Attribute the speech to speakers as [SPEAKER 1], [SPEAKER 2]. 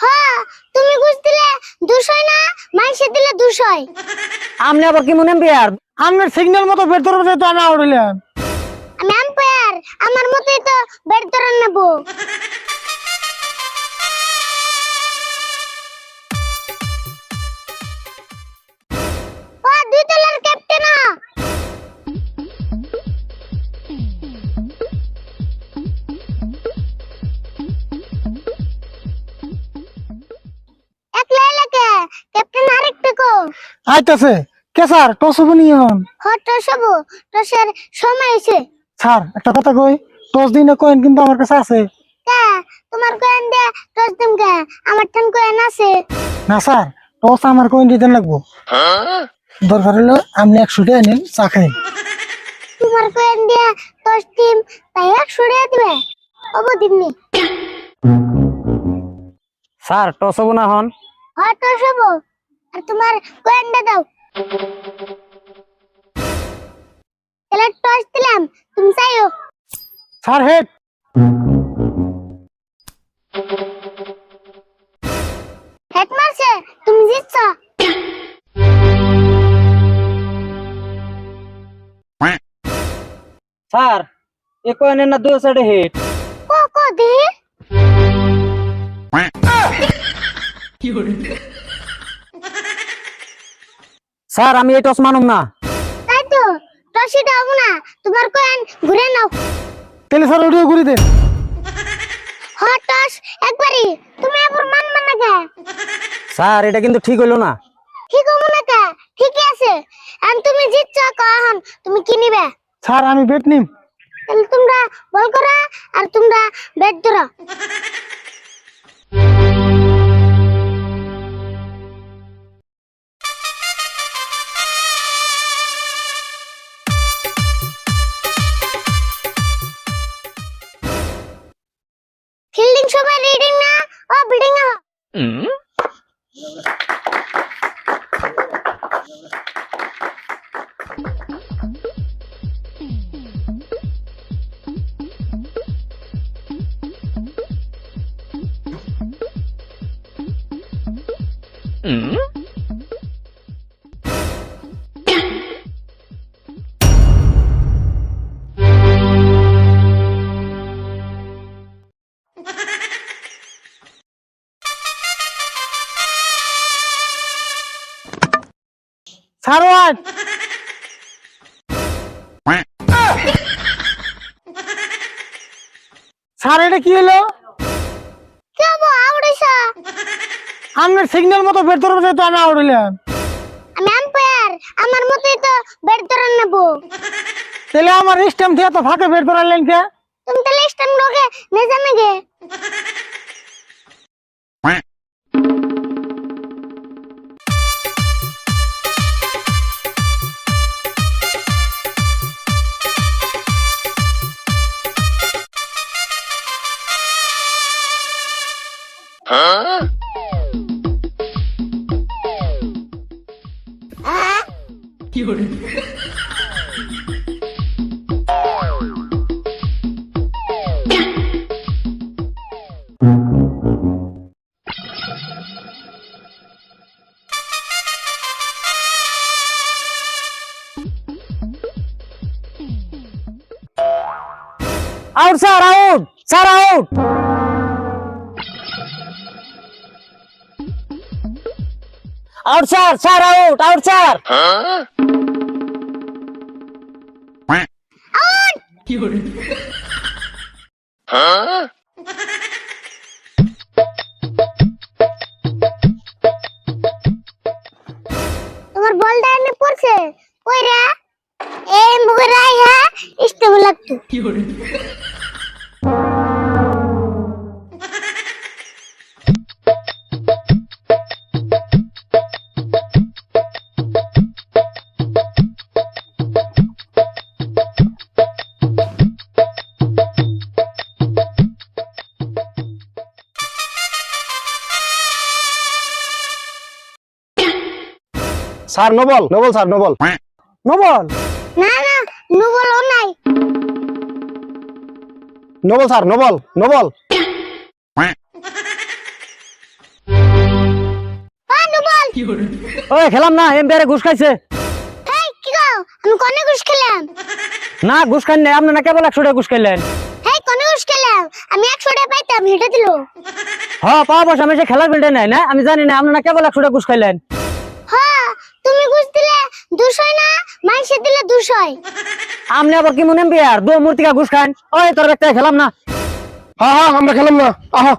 [SPEAKER 1] হ্যাঁ, তুমি ঘুষ দিলে 200 না, মাইসে দিলে 200।
[SPEAKER 2] আমনে আবার কি মনে বিয়ার
[SPEAKER 3] আমার সিগন্যাল মতো বের ধরে তো আমি আউট হইলাম।
[SPEAKER 1] আমি আম্পায়ার, আমার মতই তো ব্যাট ধরে নেব। ও 2 দলের ক্যাপ্টেন। একলা এলাকে ক্যাপ্টেন আরেকটা কো।
[SPEAKER 3] আইতাছে কে স্যার টস বনি হন।
[SPEAKER 1] হট সব টসের সময় হইছে।
[SPEAKER 3] স্যার একটা কথা কই, টস দিনে কয়েন কিন্তু আমার কাছে আছে।
[SPEAKER 1] কে তোমার কয়েন দে টস দিম কে? আমার ঠান কয়েন আছে।
[SPEAKER 3] না স্যার, টস আমার কয়েন দিতে লাগবো। দরকার হলো আপনি 100 টাকা নিন, চা খাই।
[SPEAKER 1] তোমার কয়েন দিয়ে টস দিম, তাই 100 টাকা দিবে? ওবো দিমনি।
[SPEAKER 2] স্যার টস হবো না হন।
[SPEAKER 1] হট সব আর তোমার কয়েনটা দাও। তাহলে টস দিলাম, তুমি চাইও।
[SPEAKER 3] Sir head.
[SPEAKER 1] হেড মারছে, তুমি জিতছ।
[SPEAKER 2] স্যার এ কয়েনের না 2 সাইডে হিট।
[SPEAKER 1] কো কো দি
[SPEAKER 2] স্যার আমি এই টস মানুম না।
[SPEAKER 1] তাই তো টসই দাও না, তোমার কয়েন ঘুরে নাও।
[SPEAKER 3] তাহলে স্যার ওটিও ঘুরি দেন।
[SPEAKER 1] হট টস একবারই, তুমি আবার মানবা না কে?
[SPEAKER 2] স্যার এটা কিন্তু ঠিক হইলো না।
[SPEAKER 1] ঠিক হবো না কে? ঠিকই আছে। আর তুমি জিতছ, কখন তুমি কি নিবে?
[SPEAKER 3] স্যার আমি বেট নিম।
[SPEAKER 1] তাহলে তোমরা বল করা আর তোমরা ব্যাট ধরো। ফিল্ডিং সময় রিডিং না, ও বিল্ডিং না।
[SPEAKER 3] Sir what. স্যার এটা কি হলো?
[SPEAKER 1] কি হবো আউট হইছ?
[SPEAKER 3] আমার সিগন্যাল মতো বের ধরে তো আমি আউট হইলাম।
[SPEAKER 1] আমি আম্পায়ার, আমার মতই তো ব্যাট ধরে নেব।
[SPEAKER 3] তাহলে আমার স্ট্যাম্প দিয়ে তো ফাঁকে বের ধরালেন কে?
[SPEAKER 1] তুমি তাহলে স্টাম্প লোকে নে জানে গে।
[SPEAKER 2] Out sir, out sir, out. Out sir, sir out, out sir.
[SPEAKER 1] তোমার বলটা এনে পড়ছে কই রে? এই মুগরাই হ্যাঁ স্টাম্প লাগতো।
[SPEAKER 2] Sir Noble, Noble sir, Noble.
[SPEAKER 3] Noble.
[SPEAKER 1] না না, নু বলো নাই।
[SPEAKER 2] Noble sir, Noble, Noble. ওই খেলাম না এমপিআর ঘুষ খাইছে।
[SPEAKER 1] হেই কি গো আমি কোনে ঘুষ খেলাম?
[SPEAKER 2] না ঘুষ খান নাই, আপনি না কেবল 100 টাকা ঘুষ খাইলেন।
[SPEAKER 1] হেই কোনে ঘুষ খেলাম? আমি 100 টাকা পাইতাম হেটা দিল।
[SPEAKER 2] হ্যাঁ পাওয়া বসে আমি সে খেলার ফিল্ডে নাই না, আমি জানি না আপনি না কেবল 100 টাকা ঘুষ খাইলেন।
[SPEAKER 1] হ্যাঁ তুমি ঘুষ দিলে 200 না মাইসে দিলে 200।
[SPEAKER 2] আপনি আবার কি মনে এমপিআর দো মূর্তিকা ঘুষ খান? ওই তোর একটা খেলাম না।
[SPEAKER 3] হ্যাঁ হ্যাঁ আমরা খেলাম না, আহ